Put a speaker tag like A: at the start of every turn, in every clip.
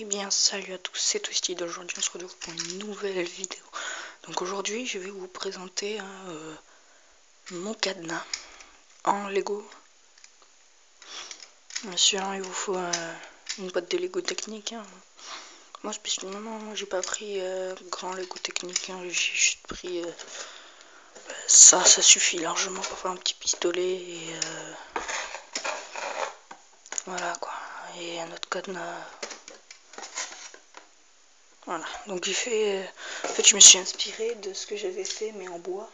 A: Eh bien salut à tous, c'est Twisty. Aujourd'hui on se retrouve pour une nouvelle vidéo. Donc aujourd'hui je vais vous présenter mon cadenas en Lego. Bien sûr il vous faut une boîte de Lego technique. Moi spécialement j'ai pas pris grand Lego technique, j'ai juste pris ça suffit largement pour faire un petit pistolet et voilà quoi. Et un autre cadenas. Voilà, donc j'ai fait, en fait je me suis inspiré de ce que j'avais fait mais en bois,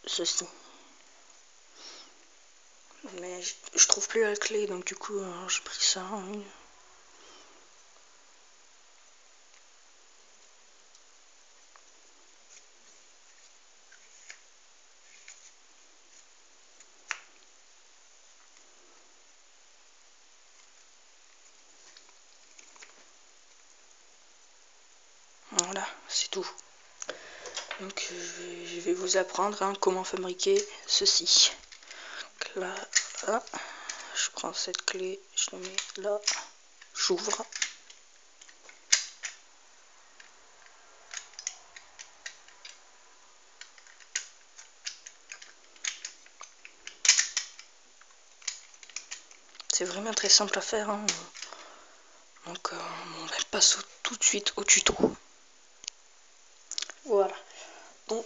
A: ceci. Mais je trouve plus la clé, donc du coup j'ai pris ça. Voilà, c'est tout. Donc je vais vous apprendre comment fabriquer ceci. Donc là, là, je prends cette clé, je la mets là, j'ouvre. C'est vraiment très simple à faire. Donc on passe tout de suite au tuto. Voilà. Donc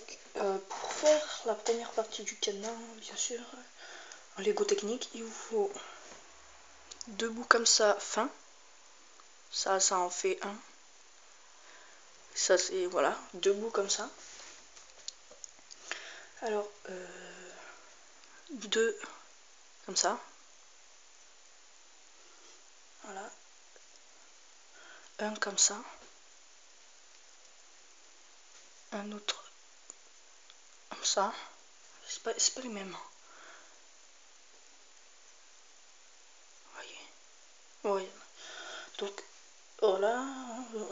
A: pour faire la première partie du cadenas, bien sûr, en Lego technique, il vous faut deux bouts comme ça fins. Ça en fait un. Ça c'est, voilà, deux bouts comme ça. Alors, deux comme ça. Voilà. Un comme ça. Un autre comme ça. C'est pas les mêmes. Vous voyez. Oui. Donc, voilà.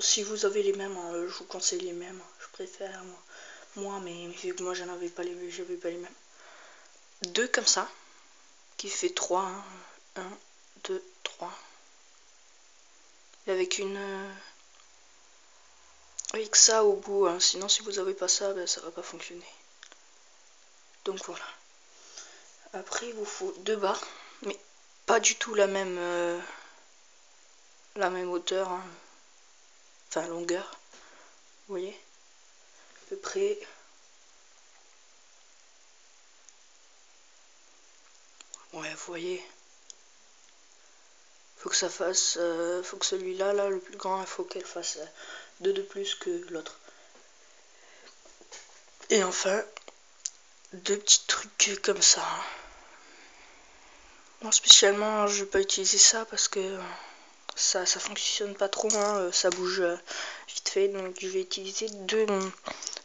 A: Si vous avez les mêmes, je vous conseille les mêmes. Je préfère moi, mais vu que moi j'en avais pas j'avais pas les mêmes. Deux comme ça. Qui fait 3. 1, 2, 3. Et avec avec ça au bout, sinon si vous avez pas ça, ben, ça va pas fonctionner. Donc voilà. Après il vous faut deux barres, mais pas du tout la même hauteur, enfin longueur. Vous voyez, à peu près. Ouais, vous voyez. Faut que ça fasse, faut que celui-là, là, le plus grand, il faut qu'elle fasse 2 de plus que l'autre. Et enfin, deux petits trucs comme ça. Moi spécialement, je vais pas utiliser ça parce que ça fonctionne pas trop, ça bouge vite fait. Donc je vais utiliser deux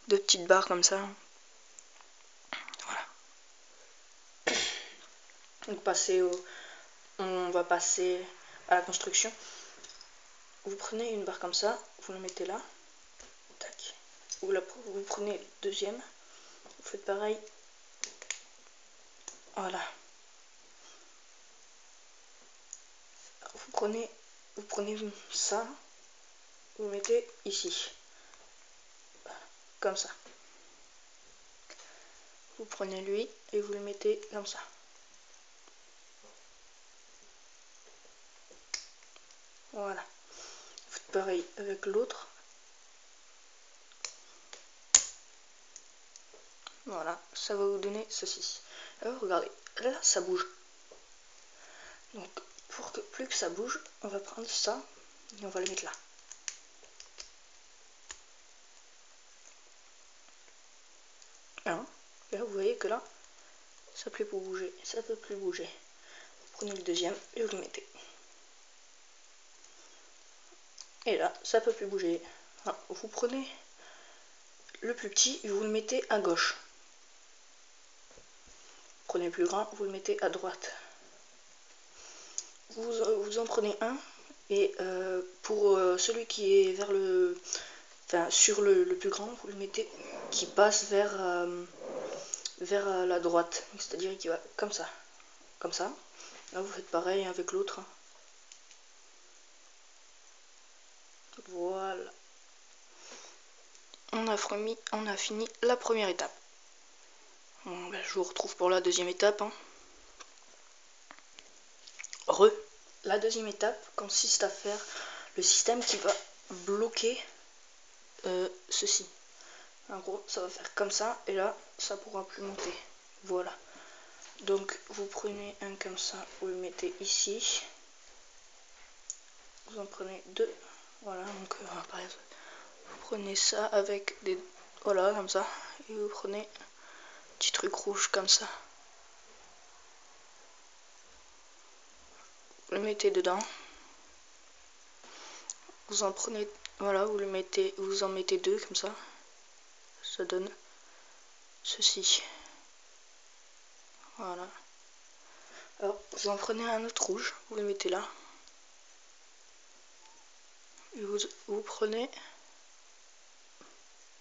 A: petites barres comme ça. Voilà. Donc on va passer à la construction. Vous prenez une barre comme ça, vous la mettez là. Tac. Vous prenez le deuxième. Vous faites pareil. Voilà. Vous prenez ça, vous le mettez ici. Comme ça. Vous prenez lui et vous le mettez comme ça. Voilà. Faites pareil avec l'autre. Voilà, ça va vous donner ceci. Alors regardez, là ça bouge. Donc pour que plus que ça bouge, on va prendre ça et on va le mettre là. Hein, et là vous voyez que là, ça peut plus bouger, ça peut plus bouger. Vous prenez le deuxième et vous le mettez. Et là, ça peut plus bouger. Alors, vous prenez le plus petit et vous le mettez à gauche. Prenez le plus grand, vous le mettez à droite. Vous en prenez un et pour celui qui est vers sur le plus grand, vous le mettez qui passe vers la droite, c'est-à-dire qu'il va comme ça. Là vous faites pareil avec l'autre. on a fini la première étape. Bon, ben, je vous retrouve pour la deuxième étape. Hein. La deuxième étape consiste à faire le système qui va bloquer ceci. En gros, ça va faire comme ça, et là, ça pourra plus monter. Voilà. Donc, vous prenez un comme ça, vous le mettez ici. Vous en prenez deux. Voilà, donc par exemple, vous prenez ça avec des... Voilà, comme ça. Et vous prenez un petit truc rouge comme ça. Vous le mettez dedans. Vous en prenez... Voilà, vous le mettez... Vous en mettez deux comme ça. Ça donne ceci. Voilà. Alors, vous en prenez un autre rouge. Vous le mettez là. Et vous prenez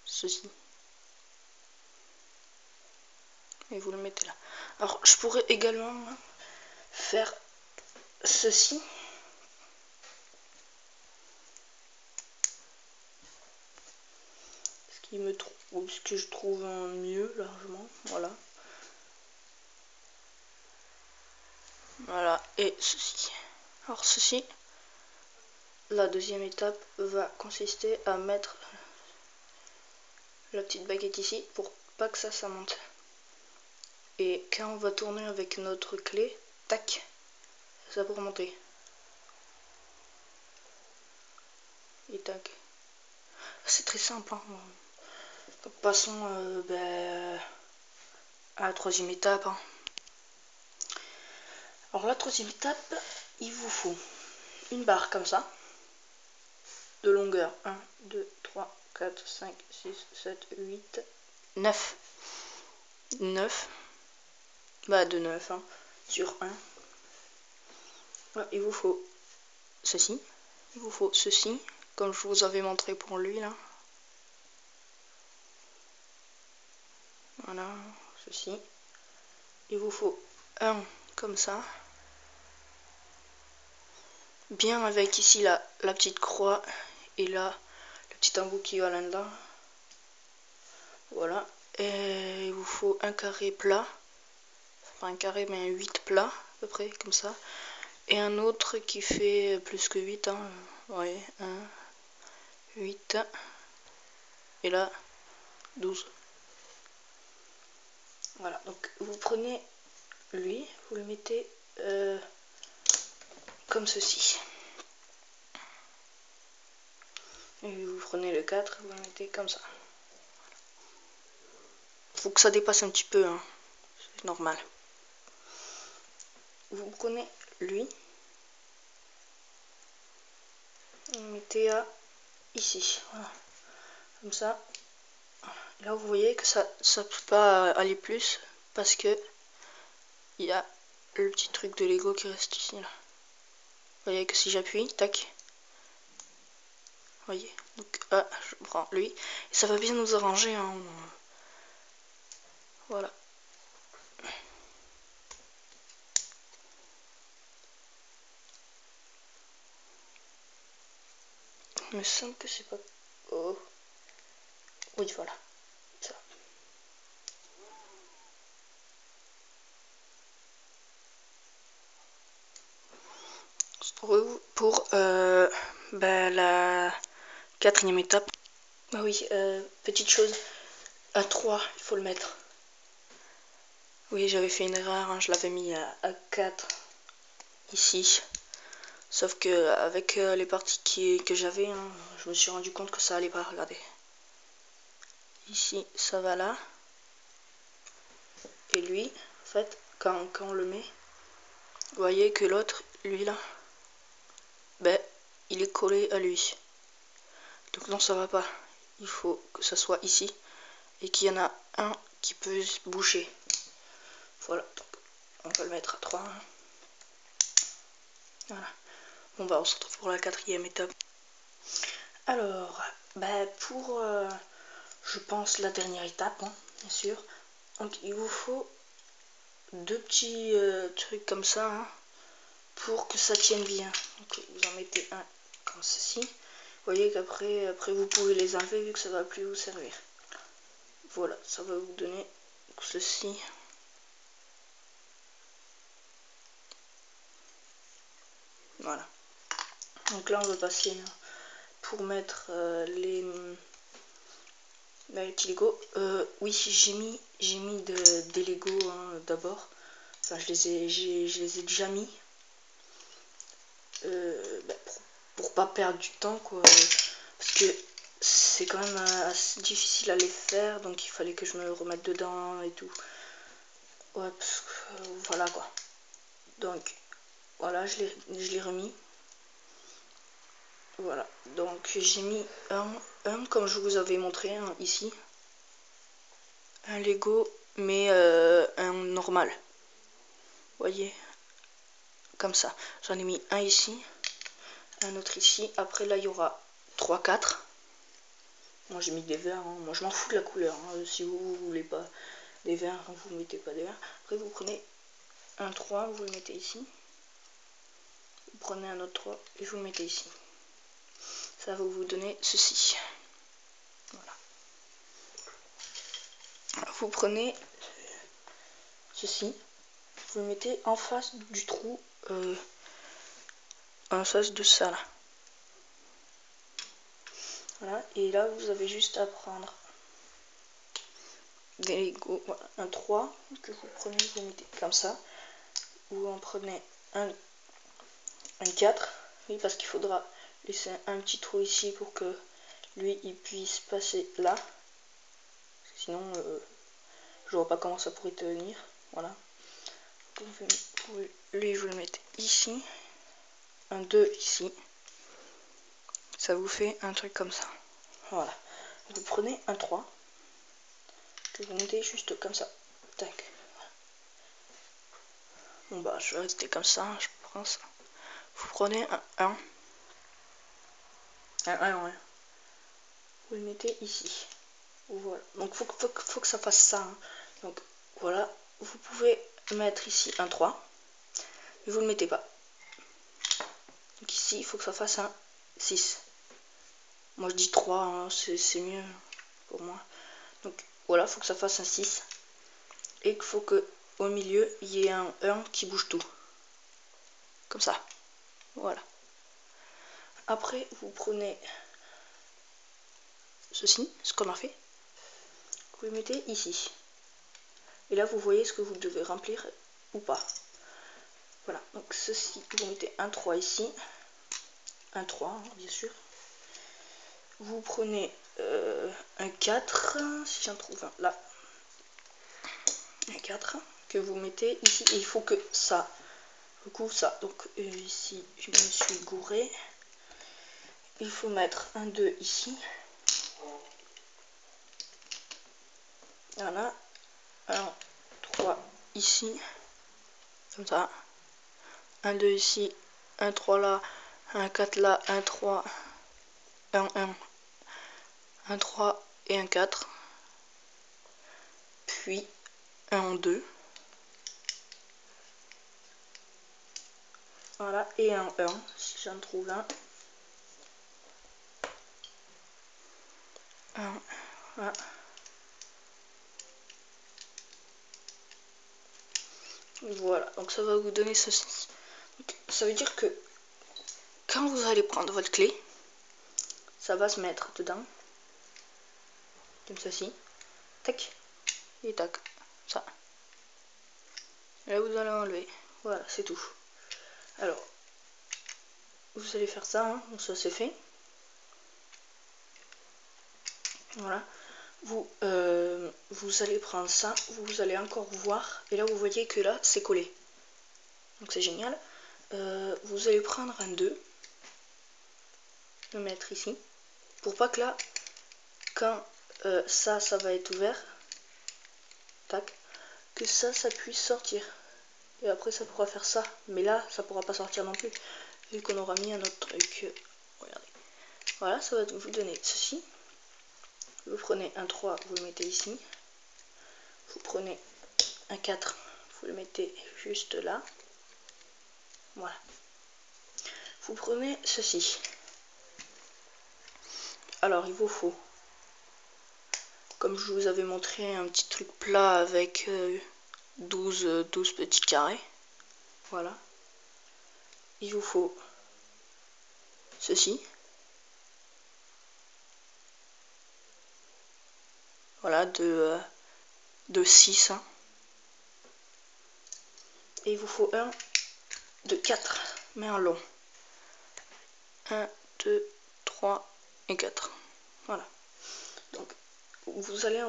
A: ceci. Et vous le mettez là. Alors, je pourrais également faire ceci. Ce que je trouve mieux, largement. Voilà. Voilà. Et ceci. Alors, ceci, la deuxième étape va consister à mettre la petite baguette ici pour pas que ça monte. Et quand on va tourner avec notre clé, tac, ça va remonter. Et tac. C'est très simple. Hein. Donc, passons à la troisième étape. Hein. Alors la troisième étape, il vous faut une barre comme ça, de longueur 1, 2, 3, 4, 5, 6, 7, 8, 9. 9. Bah de 9 hein, sur 1. Là, il vous faut ceci. Il vous faut ceci, comme je vous avais montré pour lui là. Voilà, ceci. Il vous faut un comme ça. Bien avec ici la petite croix et là le petit embout qui va là-dedans. Voilà. Et il vous faut un carré plat. Enfin un carré mais un 8 plat à peu près comme ça. Et un autre qui fait plus que 8. Hein. Ouais, 1, 8. Et là 12. Voilà, donc vous prenez lui, vous le mettez comme ceci. Et vous prenez le 4, vous le mettez comme ça. Faut que ça dépasse un petit peu, hein. C'est normal. Vous prenez lui, vous le mettez à ici, voilà. Comme ça. Là vous voyez que ça peut pas aller plus parce que il y a le petit truc de Lego qui reste ici là. Vous voyez que si j'appuie, tac. Vous voyez, donc je prends lui. Et ça va bien nous arranger, hein. Voilà. Il me semble que c'est pas... Oh. Oui, voilà. Ça. Pour la quatrième étape. Ah oui, petite chose. À 3, il faut le mettre. Oui, j'avais fait une erreur, hein, je l'avais mis à 4 ici. Sauf que avec les parties que j'avais, hein, je me suis rendu compte que ça allait pas. Regardez. Ici, ça va là. Et lui, en fait, quand on le met, vous voyez que l'autre, lui là, ben, il est collé à lui. Donc non, ça va pas. Il faut que ça soit ici. Et qu'il y en a un qui peut bouger. Voilà, donc on va le mettre à 3. Hein. Voilà. On va se retrouver pour la quatrième étape. Alors, pour, je pense, la dernière étape, hein, bien sûr. Donc il vous faut deux petits trucs comme ça, hein, pour que ça tienne bien. Donc vous en mettez un comme ceci. Vous voyez qu'après vous pouvez les enlever vu que ça va plus vous servir. Voilà, ça va vous donner ceci. Voilà. Donc là on va passer pour mettre les petits Lego. Oui, j'ai mis des Lego hein, d'abord. Enfin, je les ai déjà mis. Pour pas perdre du temps quoi. Parce que c'est quand même assez difficile à les faire. Donc il fallait que je me remette dedans et tout. Ouais, parce que voilà quoi. Donc voilà, je l'ai remis. Voilà, donc j'ai mis un comme je vous avais montré hein, ici. Un Lego, mais un normal. Voyez, comme ça. J'en ai mis un ici, un autre ici. Après là, il y aura 3-4. Moi j'ai mis des verts, hein. Moi je m'en fous de la couleur. Hein. Si vous voulez pas des verts, vous mettez pas des verts. Après vous prenez un 3, vous le mettez ici. Vous prenez un autre 3 et vous le mettez ici. Ça va vous donner ceci. Voilà. Vous prenez ceci, vous le mettez en face du trou, en face de ça là. Voilà, et là vous avez juste à prendre des Lego, voilà, un 3 que vous prenez, vous mettez comme ça. Vous en prenez un 4, oui, parce qu'il faudra laisser un petit trou ici pour que lui il puisse passer là. Sinon, je vois pas comment ça pourrait tenir. Voilà. Lui, vous le mettez ici. Un 2 ici. Ça vous fait un truc comme ça. Voilà. Vous prenez un 3 que vous mettez juste comme ça. Tac. Bon bah je vais rester comme ça, je pense. Vous prenez un 1. Un 1, ouais. Vous le mettez ici. Voilà. Donc faut que ça fasse ça. Hein. Donc voilà. Vous pouvez mettre ici un 3. Mais vous ne le mettez pas. Donc ici, il faut que ça fasse un 6. Moi je dis 3, hein, c'est mieux pour moi. Donc voilà, il faut que ça fasse un 6. Et qu'il faut que au milieu, il y ait un 1 qui bouge tout. Comme ça. Voilà. Après, vous prenez ceci, ce qu'on a fait. Vous le mettez ici. Et là, vous voyez ce que vous devez remplir ou pas. Voilà. Donc ceci, vous mettez un 3 ici. Un 3, hein, bien sûr. Vous prenez un 4, si j'en trouve un là. Un 4 que vous mettez ici. Et il faut que ça recouvre ça. Donc ici, je me suis gouré. Il faut mettre un 2 ici. Voilà. Un 3 ici. Comme ça. Un 2 ici. Un 3 là. Un 4 là. Un 3. Un 1. Un 3 et un 4. Puis un en 2. Voilà. Et un 1 si j'en trouve un. Voilà. Voilà, donc ça va vous donner ceci. Donc, ça veut dire que quand vous allez prendre votre clé, ça va se mettre dedans, comme ceci, tac, et tac, ça. Et là vous allez enlever, voilà, c'est tout. Alors, vous allez faire ça, hein. Donc ça c'est fait. Voilà. Vous allez prendre ça, vous allez encore voir, et là vous voyez que là c'est collé. Donc c'est génial. Vous allez prendre un 2, le mettre ici, pour pas que là, quand ça va être ouvert, tac, que ça puisse sortir. Et après ça pourra faire ça. Mais là, ça pourra pas sortir non plus, vu qu'on aura mis un autre truc. Regardez. Voilà, ça va vous donner ceci. Vous prenez un 3, vous le mettez ici. Vous prenez un 4, vous le mettez juste là. Voilà. Vous prenez ceci. Alors il vous faut, comme je vous avais montré, un petit truc plat avec 12 petits carrés. Voilà. Il vous faut ceci. Voilà, de 6. Hein. Et il vous faut un de 4, mais un long. 1, 2, 3 et 4. Voilà. Donc, vous allez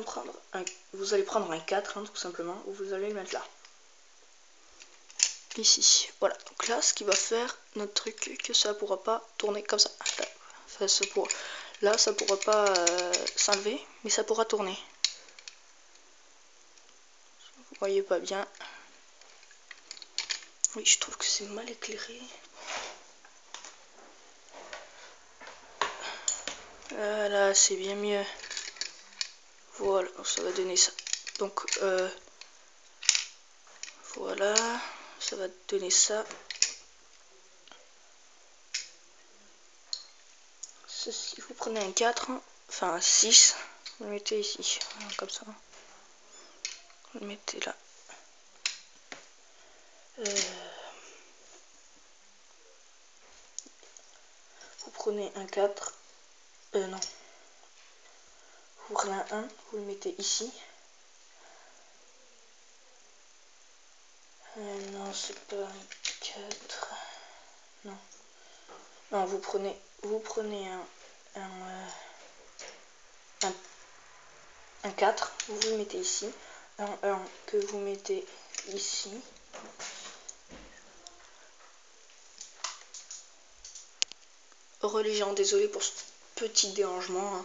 A: prendre un 4, hein, tout simplement, ou vous allez le mettre là. Ici. Voilà. Donc là, ce qui va faire notre truc, que ça pourra pas tourner comme ça. Là, ça pourra pas s'enlever, mais ça pourra tourner. Vous voyez pas bien. Oui, je trouve que c'est mal éclairé. Voilà, c'est bien mieux. Voilà, ça va donner ça. Donc, voilà, ça va donner ça. Ceci, vous prenez un 4, enfin un 6, vous le mettez ici, voilà, comme ça. Vous le mettez là. Vous prenez un 4, non. Vous prenez un 1, vous le mettez ici. Non, c'est pas un 4. Non. Non, vous prenez un 4, vous le mettez ici. Un 1 que vous mettez ici. Religion, désolé pour ce petit dérangement. Hein.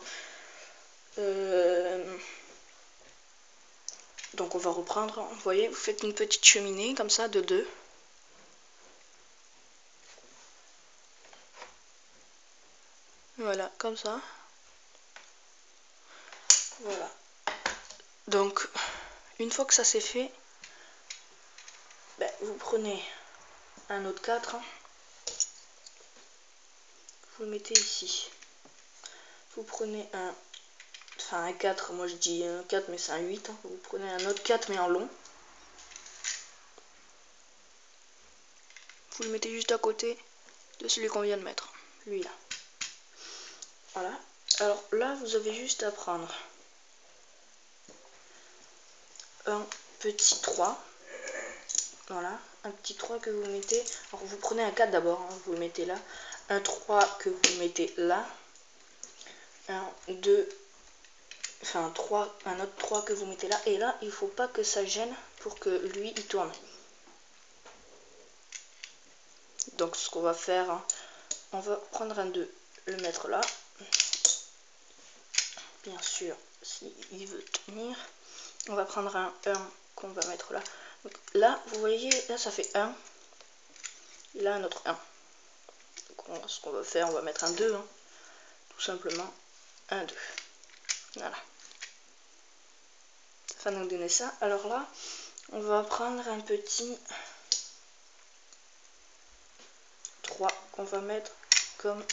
A: Donc on va reprendre, vous voyez, vous faites une petite cheminée comme ça de 2. Voilà, comme ça. Voilà. Donc, une fois que ça c'est fait, ben, vous prenez un autre 4. Hein. Vous le mettez ici. Vous prenez un 4, moi je dis un 4 mais c'est un 8. Hein. Vous prenez un autre 4 mais en long. Vous le mettez juste à côté de celui qu'on vient de mettre. Lui là. Voilà. Alors là, vous avez juste à prendre un petit 3. Voilà, un petit 3 que vous mettez. Alors vous prenez un 4 d'abord, hein, vous le mettez là. Un 3 que vous mettez là. Un 2, enfin 3, un autre 3 que vous mettez là. Et là, il ne faut pas que ça gêne pour que lui, il tourne. Donc ce qu'on va faire, hein, on va prendre un 2, le mettre là. Bien sûr, s'il veut tenir. On va prendre un 1 qu'on va mettre là. Donc là, vous voyez, là ça fait 1. Et là, un autre 1. Donc ce qu'on va faire, on va mettre un 2. Hein, tout simplement, un 2. Voilà. Ça va nous donner ça. Alors là, on va prendre un petit 3 qu'on va mettre comme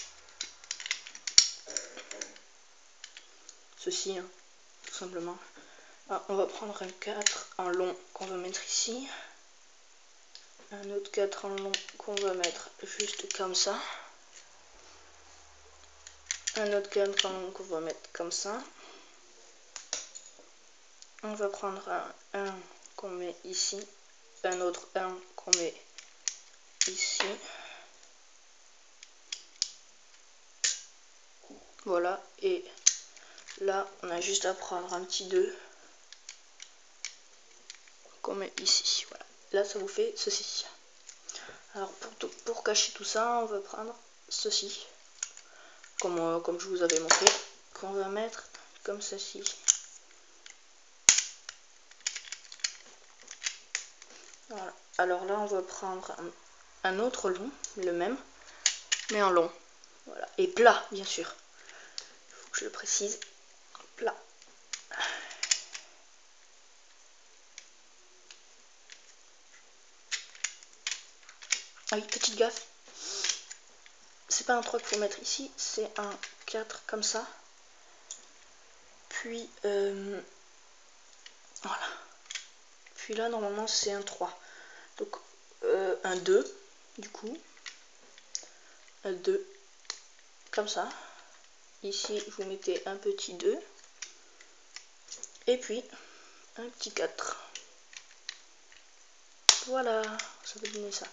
A: ceci, hein, tout simplement. Alors, on va prendre un 4 en long qu'on va mettre ici. Un autre 4 en long qu'on va mettre juste comme ça. Un autre 4 en long qu'on va mettre comme ça. On va prendre un 1 qu'on met ici. Un autre 1 qu'on met ici. Voilà, et là, on a juste à prendre un petit 2 qu'on met ici. Voilà. Là, ça vous fait ceci. Alors, pour cacher tout ça, on va prendre ceci, comme je vous avais montré, qu'on va mettre comme ceci. Voilà. Alors là, on va prendre un autre long, le même, mais en long. Voilà. Et plat, bien sûr. Il faut que je le précise. Plat. Ah oui, petite gaffe. C'est pas un 3 qu'il faut mettre ici, c'est un 4 comme ça. Puis voilà. Puis là normalement c'est un 3. Donc un 2 du coup. Un 2 comme ça. Ici vous mettez un petit 2. Et puis un petit 4. Voilà, ça va donner ça.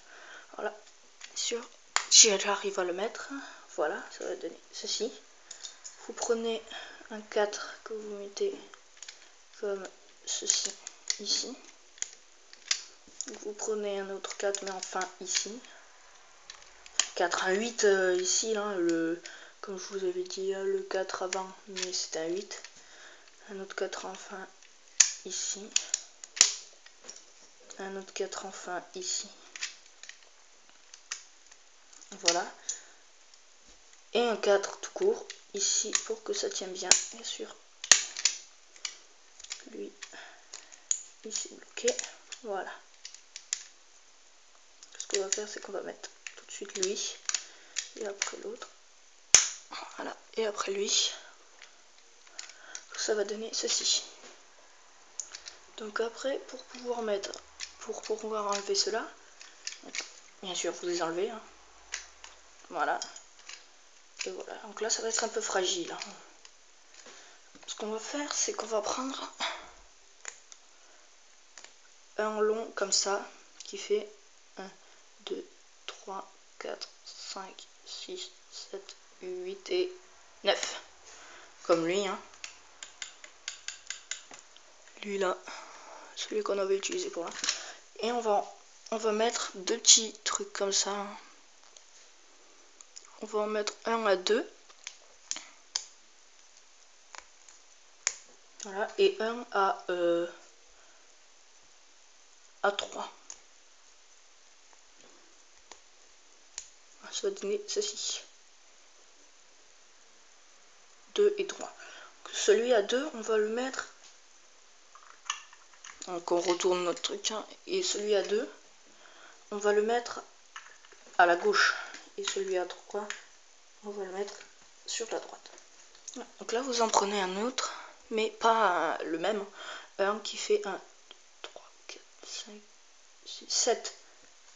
A: Voilà, sûr. Si j'arrive à le mettre, voilà, ça va donner ceci. Vous prenez un 4 que vous mettez comme ceci, ici. Vous prenez un autre 4, mais enfin ici. 4, un 8 ici, là, comme je vous avais dit, le 4 avant, mais c'est un 8. Un autre 4 enfin ici. Un autre 4 enfin ici. Voilà. Et un 4 tout court ici pour que ça tienne bien sûr. Lui ici bloqué. Voilà. Ce qu'on va faire, c'est qu'on va mettre tout de suite lui et après l'autre. Voilà. Et après lui. Ça va donner ceci. Donc après, pour pouvoir enlever cela, bien sûr vous les enlevez. Hein. Voilà. Et voilà. Donc là, ça va être un peu fragile. Hein. Ce qu'on va faire, c'est qu'on va prendre un long comme ça, qui fait 1, 2, 3, 4, 5, 6, 7, 8 et 9. Comme lui, hein. Lui là, celui qu'on avait utilisé pour là. Et on va mettre deux petits trucs comme ça. Hein. On va en mettre un à 2. Voilà, et un à 3. Ça va donner ceci. 2 et 3. Celui à 2, on va le mettre. Donc on retourne notre truc. Hein, et celui à 2, on va le mettre à la gauche. Et celui à 3, on va le mettre sur la droite. Donc là, vous en prenez un autre, mais pas le même. Un qui fait 1, 3, 4, 5, 6, 7.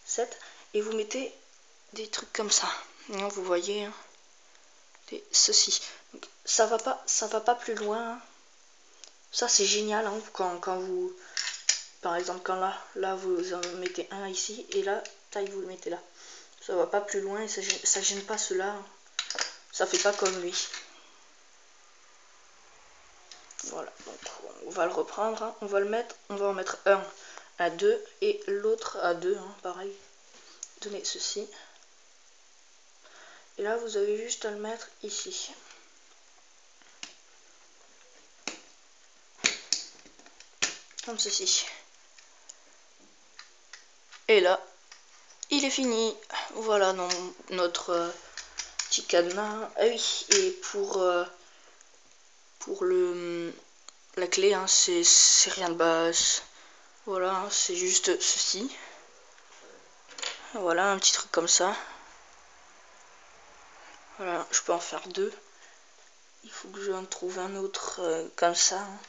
A: 7. Et vous mettez des trucs comme ça. Vous voyez, hein, ceci. Donc, ça va pas plus loin. Ça c'est génial hein, quand vous, par exemple, quand là vous en mettez un ici et là, taille vous le mettez là. Ça va pas plus loin et ça gêne pas cela. Ça fait pas comme lui. Voilà, donc on va le reprendre. Hein. On va en mettre un à 2 et l'autre à 2, hein, pareil. Donnez ceci. Et là, vous avez juste à le mettre ici. Comme ceci. Et là, il est fini. Voilà notre petit cadenas. Ah oui, et pour la clé, hein, c'est rien de base. Voilà, hein, c'est juste ceci. Voilà, un petit truc comme ça. Voilà, je peux en faire 2. Il faut que j'en trouve un autre comme ça. Hein.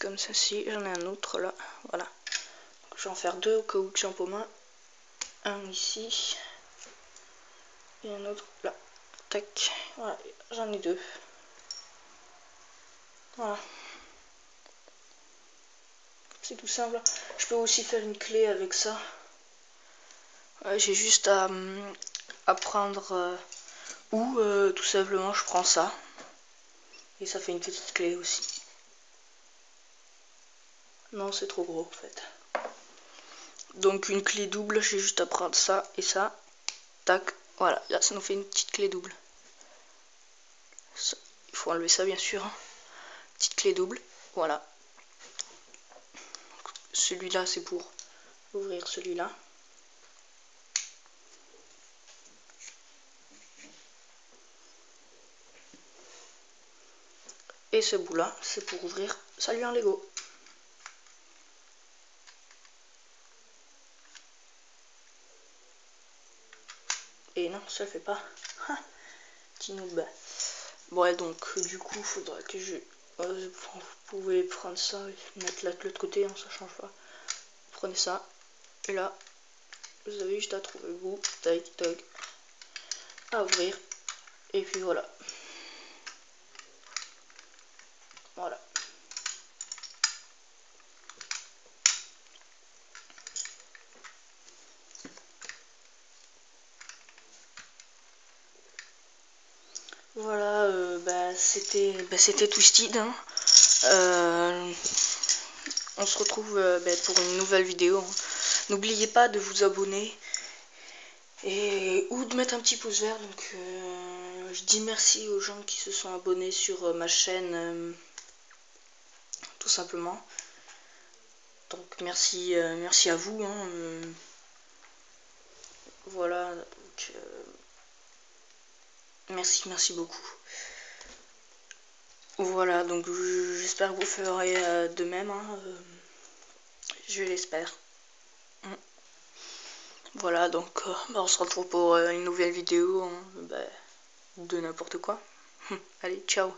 A: Comme ceci, j'en ai un autre là. Voilà. Je vais en faire 2 au cas où que j'en paume un. Un ici. Et un autre là. Tac. Voilà, j'en ai 2. Voilà. C'est tout simple. Je peux aussi faire une clé avec ça. J'ai juste à prendre ou tout simplement je prends ça. Et ça fait une petite clé aussi. Non, c'est trop gros en fait. Donc une clé double, j'ai juste à prendre ça et ça. Tac, voilà, là ça nous fait une petite clé double. Ça, il faut enlever ça bien sûr. Hein. Petite clé double, voilà. Celui-là c'est pour ouvrir celui-là. Et ce bout là, c'est pour ouvrir celui en Lego. Et non, ça le fait pas. Petit noob. Ouais, donc du coup, faudra que je... vous pouvez prendre ça et mettre là de l'autre côté, hein, ça change pas. Prenez ça, et là, vous avez juste à trouver le bout, tac, tac, à ouvrir, et puis voilà. Voilà. Voilà, c'était Twisted. Hein. On se retrouve pour une nouvelle vidéo. Hein. N'oubliez pas de vous abonner ou de mettre un petit pouce vert. Donc, je dis merci aux gens qui se sont abonnés sur ma chaîne, tout simplement. Donc, merci à vous. Hein, voilà. Donc, merci beaucoup. Voilà, donc j'espère que vous ferez de même. Hein, je l'espère. Voilà, donc on se retrouve pour une nouvelle vidéo hein, de n'importe quoi. Allez, ciao.